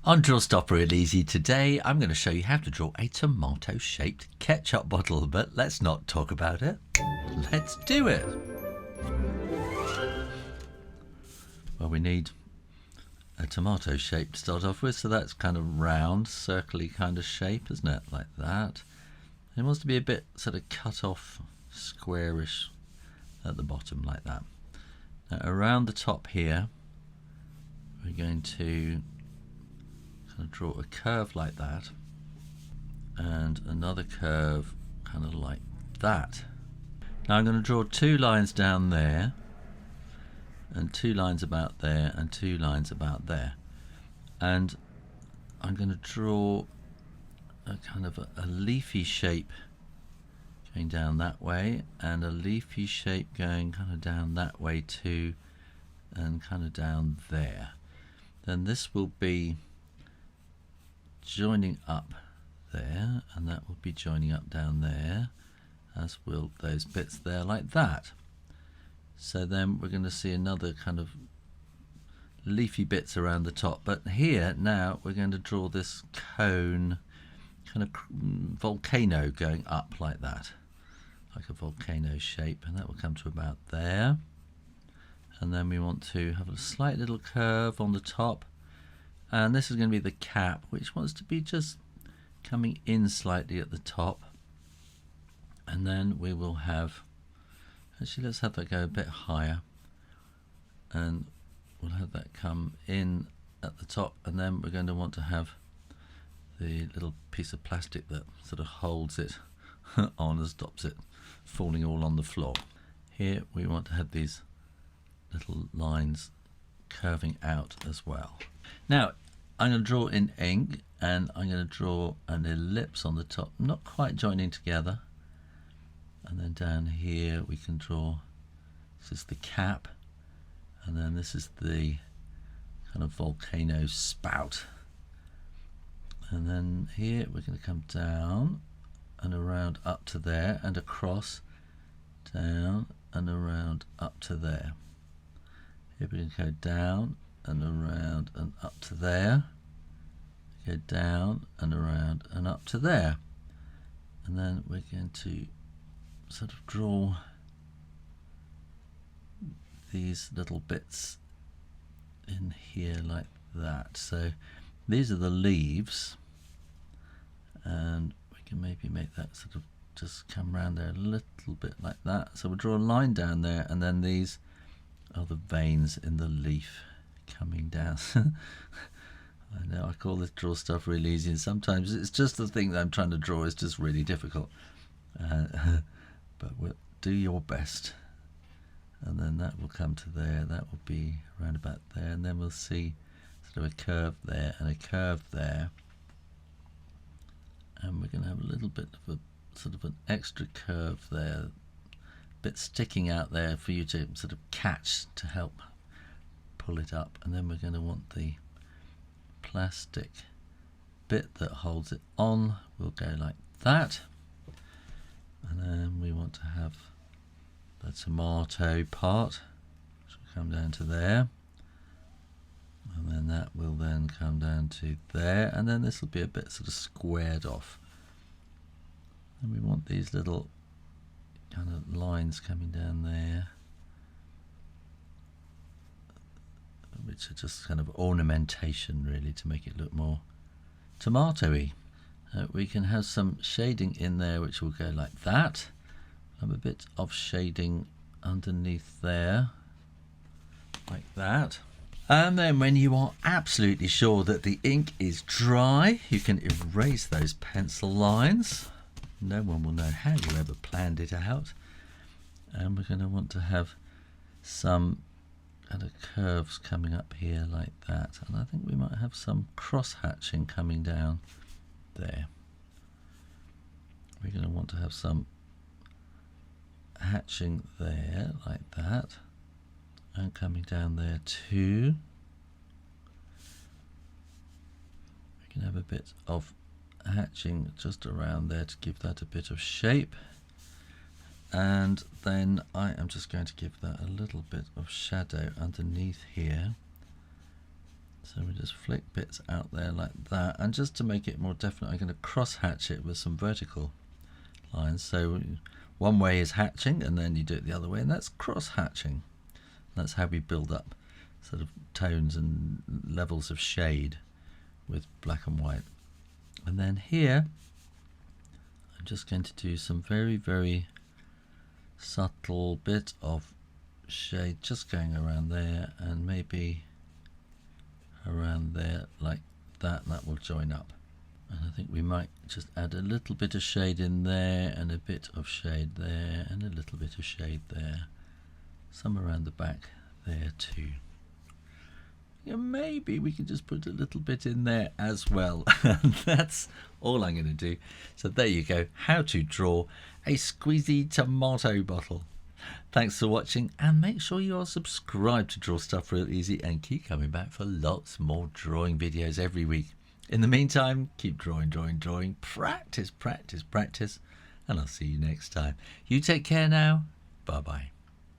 On Draw Stop Real Easy today, I'm going to show you how to draw a tomato-shaped ketchup bottle, but let's not talk about it. Let's do it. Well, we need a tomato shape to start off with, so that's kind of round, circly kind of shape, isn't it? Like that. It wants to be a bit sort of cut off, squarish at the bottom, like that. Now, around the top here, we're going to kind of draw a curve like that, and another curve kind of like that. Now I'm going to draw two lines down there, and two lines about there, and two lines about there, and I'm going to draw a kind of a leafy shape going down that way, and a leafy shape going kind of down that way too, and kind of down there. Then this will be joining up there, and that will be joining up down there, as will those bits there, like that. So then we're going to see another kind of leafy bits around the top, but here now we're going to draw this cone, kind of volcano going up like that, like a volcano shape, and that will come to about there. And then we want to have a slight little curve on the top, and this is going to be the cap, which wants to be just coming in slightly at the top. And then we will have, actually let's have that go a bit higher, and we'll have that come in at the top, and then we're going to want to have the little piece of plastic that sort of holds it on and stops it falling all on the floor. Here we want to have these little lines curving out as well. Now I'm going to draw in ink, and I'm going to draw an ellipse on the top, not quite joining together, and then down here we can draw, this is the cap, and then this is the kind of volcano spout, and then here we're going to come down and around up to there, and across, down and around up to there. Here we can go down and around and up to there, go down and around and up to there, and then we're going to sort of draw these little bits in here like that. So these are the leaves, and we can maybe make that sort of just come around there a little bit like that. So we'll draw a line down there, and then these are the veins in the leaf coming down. I know I call this Draw Stuff Real Easy, and sometimes it's just the thing that I'm trying to draw is just really difficult. But do your best. And then that will come to there, that will be around about there, and then we'll see sort of a curve there and a curve there. And we're going to have a little bit of a sort of an extra curve there, bit sticking out there for you to sort of catch to help pull it up. And then we're going to want the plastic bit that holds it on will go like that, and then we want to have the tomato part, which will come down to there, and then that will then come down to there, and then this will be a bit sort of squared off, and we want these little kind of lines coming down there, which are just kind of ornamentation really to make it look more tomatoey. We can have some shading in there which will go like that. Have a bit of shading underneath there, like that. And then when you are absolutely sure that the ink is dry, you can erase those pencil lines. No one will know how you ever planned it out. And we're going to want to have some kind of curves coming up here like that, and I think we might have some cross hatching coming down there. We're going to want to have some hatching there like that, and coming down there too. We can have a bit of hatching just around there to give that a bit of shape. And then I am just going to give that a little bit of shadow underneath here, So we just flick bits out there like that, and just to make it more definite, I'm going to cross hatch it with some vertical lines. So one way is hatching, and then you do it the other way, and that's cross hatching. That's how we build up sort of tones and levels of shade with black and white. And then here I'm just going to do some very, very subtle bit of shade just going around there, and maybe around there like that, and that will join up. And I think we might just add a little bit of shade in there, and a bit of shade there, and a little bit of shade there, some around the back there too. Yeah, maybe we can just put a little bit in there as well. And that's all I'm going to do. So there you go, how to draw a squeezy tomato bottle. Thanks for watching, and make sure you are subscribed to Draw Stuff Real Easy, and keep coming back for lots more drawing videos every week. In the meantime, keep drawing, drawing, drawing, practice, practice, practice, and I'll see you next time. You take care now. Bye-bye.